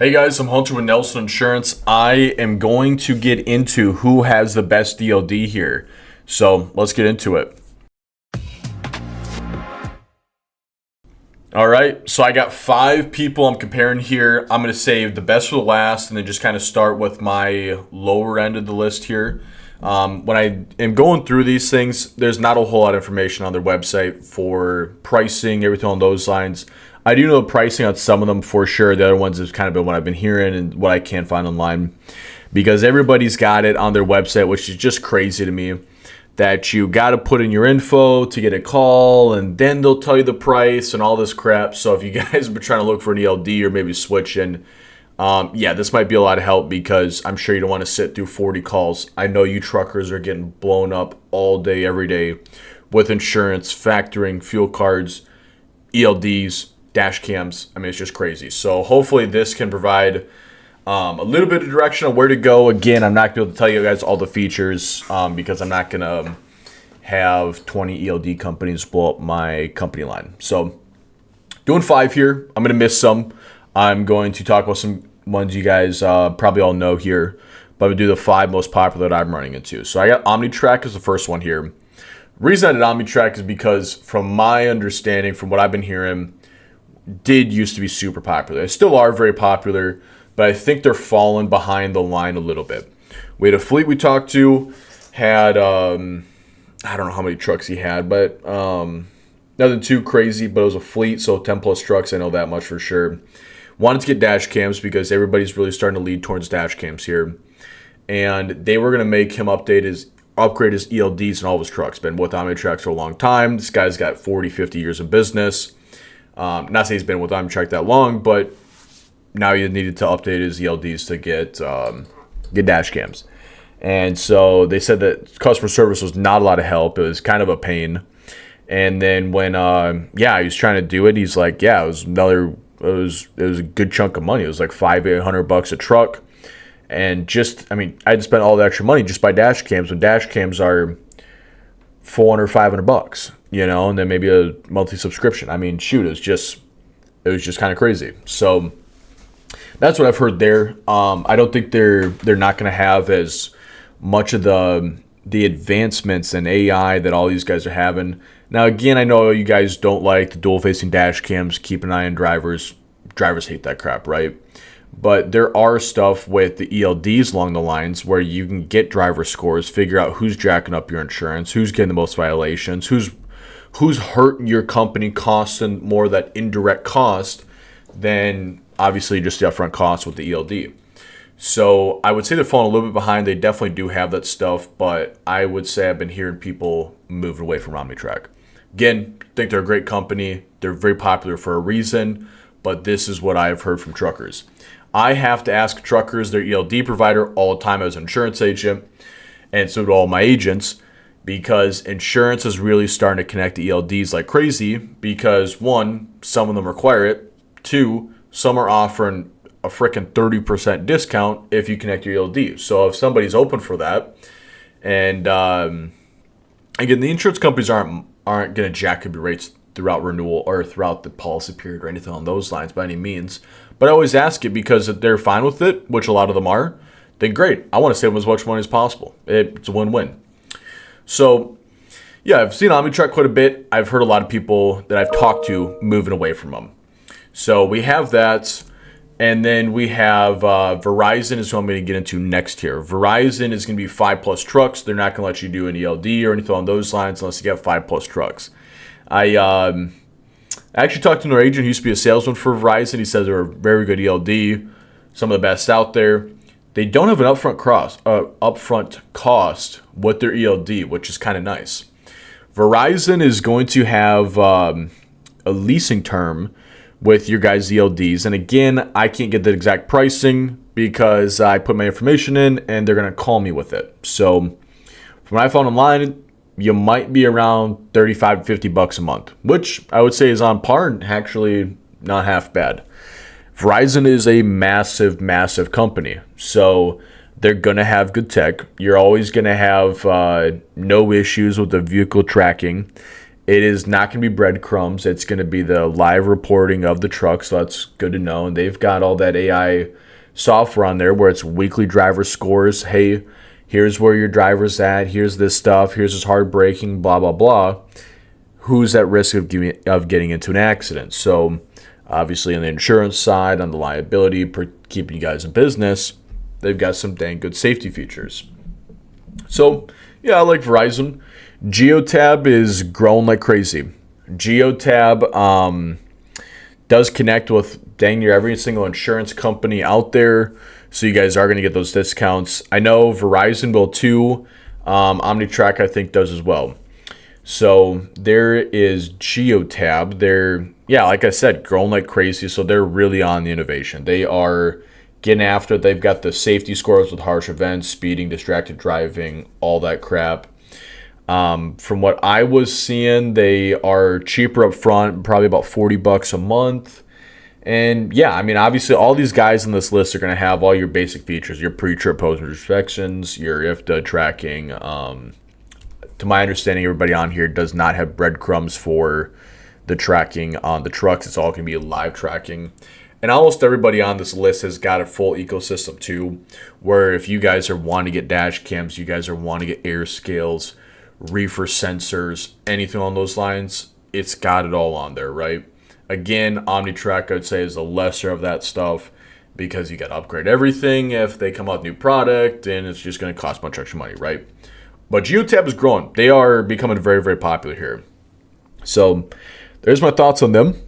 Hey guys, I'm Hunter with Nelson Insurance. I am going to get into who has the best ELD here. So let's get into it. All right, so I got 5 people I'm comparing here. I'm going to save the best for the last and then just kind of start with my lower end of the list here. When I am going through these things, there's not a whole lot of information on their website for pricing, everything on those lines. I do know the pricing on some of them for sure. The other ones has kind of been what I've been hearing and what I can find online, because everybody's got it on their website, which is just crazy to me, that you got to put in your info to get a call and then they'll tell you the price and all this crap. So if you guys have been trying to look for an ELD or maybe switching, this might be a lot of help, because I'm sure you don't want to sit through 40 calls. I know you truckers are getting blown up all day, every day with insurance, factoring, fuel cards, ELDs, dash cams. I mean, it's just crazy. So hopefully this can provide a little bit of direction on where to go. Again, I'm not going to be able to tell you guys all the features because I'm not going to have 20 ELD companies blow up my company line. So doing 5 here. I'm going to miss some. I'm going to talk about some ones you guys probably all know here, but I'm going to do the 5 most popular that I'm running into. So I got OmniTrack as the first one here. The reason I did OmniTrack is because, from my understanding, from what I've been hearing, did used to be super popular. They still are very popular, but I think they're falling behind the line a little bit. We had a fleet we talked to, had, I don't know how many trucks he had, but nothing too crazy, but it was a fleet, so 10 plus trucks, I know that much for sure. Wanted to get dash cams because everybody's really starting to lead towards dash cams here. And they were going to make him upgrade his ELDs in all of his trucks. Been with OmniTrack for a long time. This guy's got 40, 50 years of business. Not saying he's been with OmniTrack that long, but now he needed to update his ELDs to get dash cams. And so they said that customer service was not a lot of help. It was kind of a pain. And then when he was trying to do it, he's like, it was a good chunk of money. It was like $500-800 a truck. And I had to spend all the extra money just by dash cams, when dash cams are $400-500, and then maybe a monthly subscription. I mean, shoot, it was just kind of crazy. So that's what I've heard there. I don't think they're not going to have as much of the advancements in AI that all these guys are having. Now, again, I know you guys don't like the dual-facing dash cams. Keep an eye on drivers. Drivers hate that crap, right? But there are stuff with the ELDs along the lines where you can get driver scores, figure out who's jacking up your insurance, who's getting the most violations, who's hurting your company, costing more of that indirect cost than obviously just the upfront cost with the ELD. So I would say they're falling a little bit behind. They definitely do have that stuff, but I would say I've been hearing people moving away from OmniTrack. Again, I think they're a great company. They're very popular for a reason, but this is what I've heard from truckers. I have to ask truckers their ELD provider all the time as an insurance agent, and so do all my agents, because insurance is really starting to connect to ELDs like crazy, because 1, some of them require it. 2, some are offering a freaking 30% discount if you connect your ELD. So if somebody's open for that, and again, the insurance companies aren't going to jack up your rates throughout renewal or throughout the policy period or anything on those lines by any means. But I always ask it, because if they're fine with it, which a lot of them are, then great. I want to save them as much money as possible. It's a win-win. So, I've seen OmniTrack quite a bit. I've heard a lot of people that I've talked to moving away from them. So we have that. And then we have Verizon is who I'm going to get into next here. Verizon is going to be 5 plus trucks. They're not going to let you do an ELD or anything on those lines unless you have 5 plus trucks. I actually talked to another agent who used to be a salesman for Verizon. He says they're a very good ELD, some of the best out there. They don't have an upfront cost with their ELD, which is kind of nice. Verizon is going to have a leasing term with your guys' ELDs. And again, I can't get the exact pricing because I put my information in and they're going to call me with it. So from what I found online, you might be around $35 to $50 a month, which I would say is on par and actually not half bad. Verizon is a massive, massive company, so they're going to have good tech. You're always going to have no issues with the vehicle tracking. It is not going to be breadcrumbs. It's going to be the live reporting of the truck, so that's good to know. And they've got all that AI software on there where it's weekly driver scores. Hey, here's where your driver's at. Here's this stuff. Here's this hard braking, blah, blah, blah. Who's at risk of getting into an accident? So obviously on the insurance side, on the liability, keeping you guys in business, they've got some dang good safety features. So yeah, I like Verizon. Geotab is growing like crazy. Geotab does connect with dang near every single insurance company out there, so you guys are going to get those discounts. I know Verizon will too. OmniTrack I think does as well. So there is Geotab. They're, yeah, like I said, growing like crazy. So they're really on the innovation. They are getting after it. They've got the safety scores with harsh events, speeding, distracted driving, all that crap. From what I was seeing, they are cheaper up front, probably about $40 a month. And yeah, I mean, obviously all these guys on this list are going to have all your basic features, your pre-trip post-inspections, your IFTA tracking. To my understanding, everybody on here does not have breadcrumbs for the tracking on the trucks. It's all going to be live tracking. And almost everybody on this list has got a full ecosystem too, where if you guys are wanting to get dash cams, you guys are wanting to get air scales, reefer sensors, anything on those lines, it's got it all on there, right? Again, OmniTrack, I'd say, is the lesser of that stuff because you got to upgrade everything if they come out with new product, and it's just going to cost a bunch of extra money, right? But Geotab is growing. They are becoming very, very popular here. So there's my thoughts on them.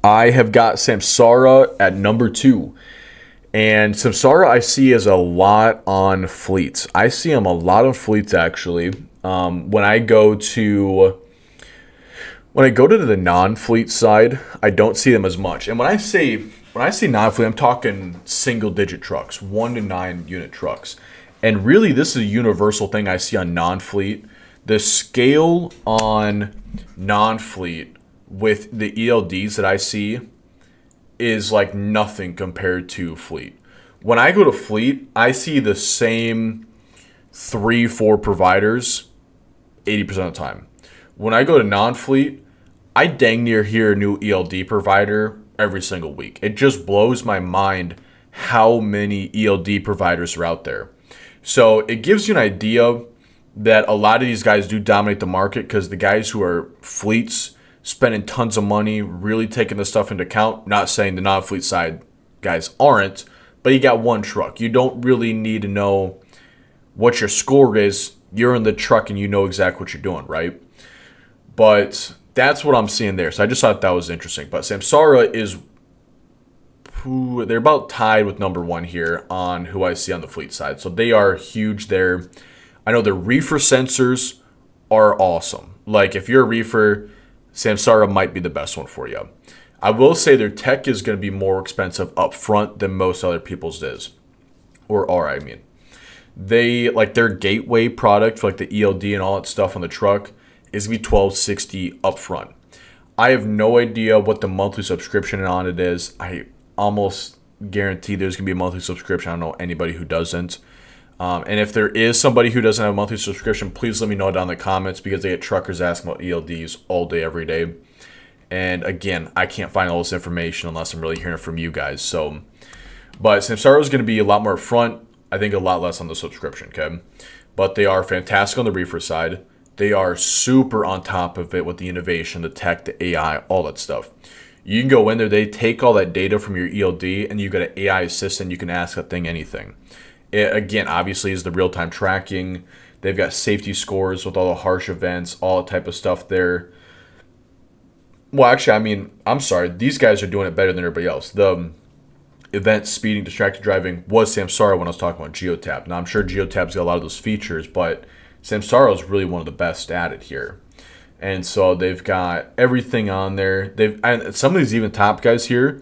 I have got Samsara at number 2. And Samsara I see is a lot on fleets. I see them a lot on fleets, actually. When I go to the non-fleet side, I don't see them as much. And when I say non-fleet, I'm talking single-digit trucks, 1 to 9 unit trucks. And really, this is a universal thing I see on non-fleet. The scale on non-fleet with the ELDs that I see is like nothing compared to fleet. When I go to fleet, I see the same 3-4 providers 80% of the time. When I go to non-fleet, I dang near hear a new ELD provider every single week. It just blows my mind how many ELD providers are out there. So it gives you an idea that a lot of these guys do dominate the market because the guys who are fleets spending tons of money, really taking this stuff into account. Not saying the non-fleet side guys aren't, but you got one truck. You don't really need to know what your score is. You're in the truck and you know exactly what you're doing, right? But that's what I'm seeing there. So I just thought that was interesting. But Samsara is, they're about tied with number 1 here on who I see on the fleet side. So they are huge there. I know the reefer sensors are awesome. Like if you're a reefer, Samsara might be the best one for you. I will say their tech is going to be more expensive up front than most other people's is. Or are, I mean. They, like their gateway product for like the ELD and all that stuff on the truck is going to be $1,260 up front. I have no idea what the monthly subscription on it is. I almost guarantee there's going to be a monthly subscription. I don't know anybody who doesn't. And if there is somebody who doesn't have a monthly subscription, please let me know down in the comments because they get truckers asking about ELDs all day, every day. And again, I can't find all this information unless I'm really hearing it from you guys. So, but Samsara is going to be a lot more upfront. I think a lot less on the subscription, okay? But they are fantastic on the reefer side. They are super on top of it with the innovation, the tech, the AI, all that stuff. You can go in there, they take all that data from your ELD, and you've got an AI assistant. You can ask that thing anything. It, again, obviously is the real-time tracking. They've got safety scores with all the harsh events, all that type of stuff there. Well, actually, I mean, I'm sorry. These guys are doing it better than everybody else. The event, speeding, distracted driving was Samsara when I was talking about Geotab. Now, I'm sure Geotab's got a lot of those features, but Samsara is really one of the best at it here. And so they've got everything on there. And some of these even top guys here,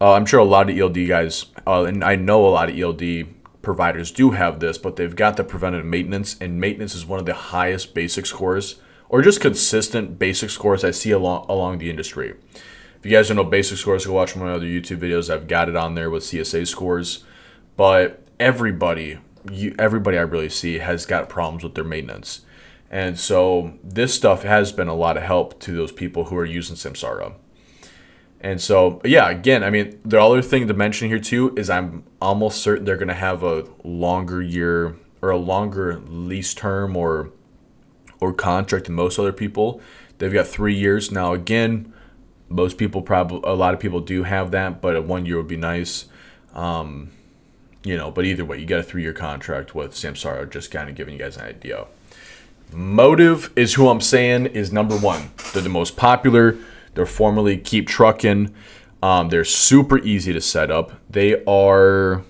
I'm sure a lot of ELD guys, and I know a lot of ELD providers do have this, but they've got the preventative maintenance, and maintenance is one of the highest basic scores, or just consistent basic scores I see along the industry. If you guys don't know basic scores, go watch one of my other YouTube videos. I've got it on there with CSA scores. But everybody I really see has got problems with their maintenance. And so this stuff has been a lot of help to those people who are using Samsara. And so, yeah, again, I mean, the other thing to mention here too is I'm almost certain they're going to have a longer year or a longer lease term or contract than most other people. They've got 3 years. Now, again, most people a lot of people do have that, but a 1 year would be nice. But either way, you got a 3-year contract with Samsara, just kind of giving you guys an idea. Motive is who I'm saying is number one. They're the most popular. They're formerly Keep Truckin'. They're super easy to set up. They are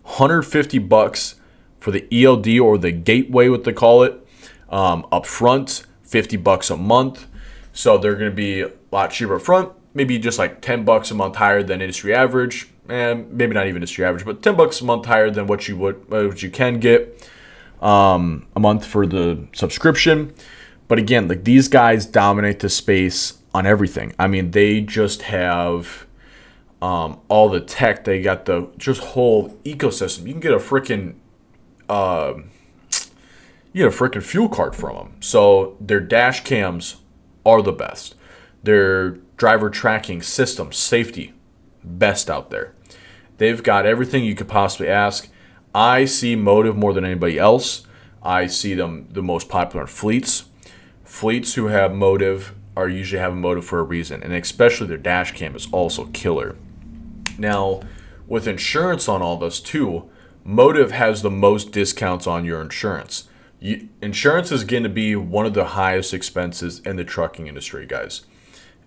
$150 for the ELD or the gateway, what they call it, up front, $50 a month. So they're going to be a lot cheaper up front, maybe just like $10 a month higher than industry average, and maybe not even industry average, but $10 a month higher than what you can get a month for the subscription. But again, like these guys dominate the space on everything. I mean, they just have all the tech. They got the just whole ecosystem. You can get a freaking fuel card from them. So their dash cams are the best. Their driver tracking system, safety, best out there. They've got everything you could possibly ask. I see Motive more than anybody else. I see them the most popular in fleets. Fleets who have Motive are usually having Motive for a reason, and especially their dash cam is also killer. Now, with insurance on all this too, Motive has the most discounts on your insurance. Insurance is going to be one of the highest expenses in the trucking industry, guys.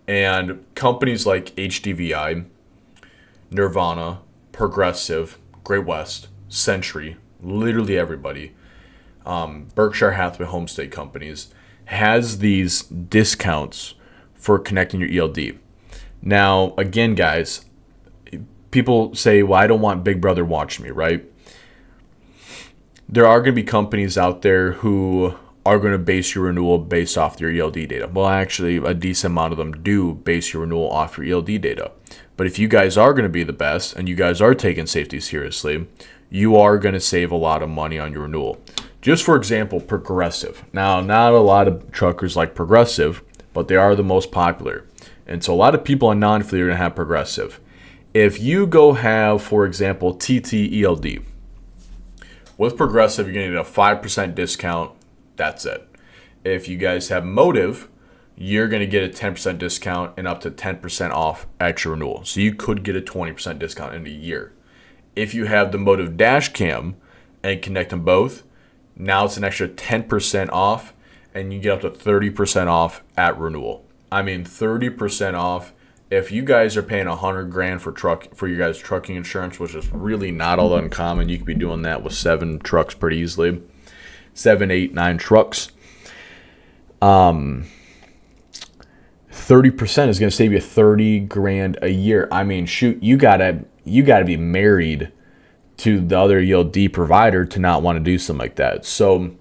And companies like HDVI, Nirvana, Progressive, Great West, Century, literally everybody, Berkshire Hathaway Homestay companies, has these discounts for connecting your ELD. Now, again, guys, people say, well, I don't want Big Brother watching me, right? There are going to be companies out there who are going to base your renewal based off your ELD data. Well, actually, a decent amount of them do base your renewal off your ELD data. But if you guys are going to be the best and you guys are taking safety seriously, you are going to save a lot of money on your renewal. Just for example, Progressive. Now, not a lot of truckers like Progressive, but they are the most popular. And so a lot of people on non-fleet are going to have Progressive. If you go have, for example, TT-ELD, with Progressive, you're going to get a 5% discount. That's it. If you guys have Motive, you're going to get a 10% discount and up to 10% off at your renewal. So you could get a 20% discount in a year. If you have the Motive dash cam and connect them both, now it's an extra 10% off, and you get up to 30% off at renewal. I mean, 30% off. If you guys are paying $100,000 for your guys' trucking insurance, which is really not all that uncommon, you could be doing that with 7 trucks pretty easily. 7, 8, 9 trucks. 30% is going to save you $30,000 a year. I mean, shoot, you gotta be married to the other ELD provider to not want to do something like that. So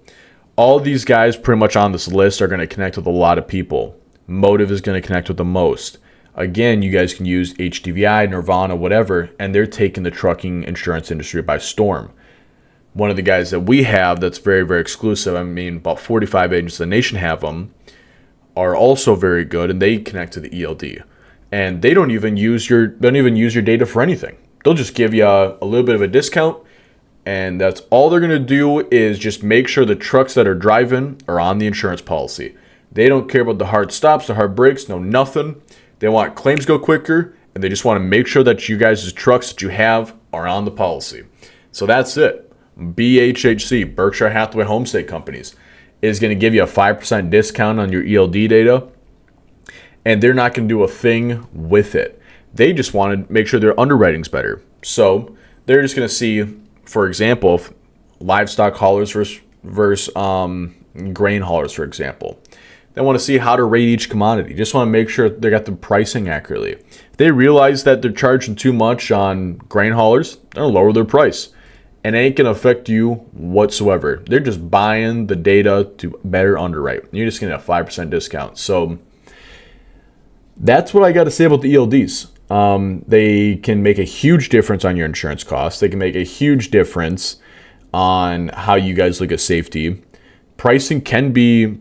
all these guys pretty much on this list are going to connect with a lot of people. Motive is going to connect with the most. Again, you guys can use HDVI, Nirvana, whatever, and they're taking the trucking insurance industry by storm. One of the guys that we have that's very, very exclusive, I mean, about 45 agents in the nation have them, are also very good, and they connect to the ELD. And they don't even use your data for anything. They'll just give you a little bit of a discount, and that's all they're going to do is just make sure the trucks that are driving are on the insurance policy. They don't care about the hard stops, the hard brakes, no nothing. They want claims go quicker, and they just want to make sure that you guys' trucks that you have are on the policy. So that's it. BHHC, Berkshire Hathaway Homestay Companies, is going to give you a 5% discount on your ELD data, and they're not going to do a thing with it. They just want to make sure their underwriting's better. So they're just going to see, for example, livestock haulers versus grain haulers, for example. They want to see how to rate each commodity. Just want to make sure they got the pricing accurately. If they realize that they're charging too much on grain haulers, they'll lower their price. And it ain't going to affect you whatsoever. They're just buying the data to better underwrite. You're just going to get a 5% discount. So that's what I got to say about the ELDs. They can make a huge difference on your insurance costs. They can make a huge difference on how you guys look at safety. pricing can be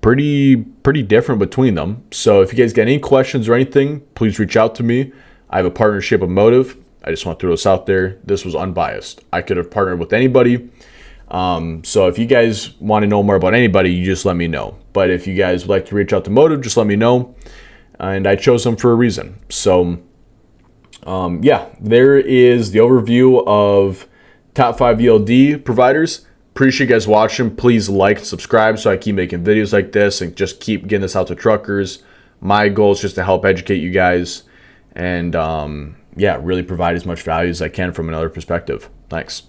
pretty different between them. So if you guys get any questions or anything, please reach out to me. I have a partnership with Motive. I just want to throw this out there. This was unbiased. I could have partnered with anybody. So if you guys want to know more about anybody, you just let me know. But if you guys would like to reach out to Motive, just let me know. And I chose them for a reason. So yeah, there is the overview of top 5 ELD providers. Appreciate you guys watching. Please like and subscribe so I keep making videos like this and just keep getting this out to truckers. My goal is just to help educate you guys and yeah, really provide as much value as I can from another perspective. Thanks.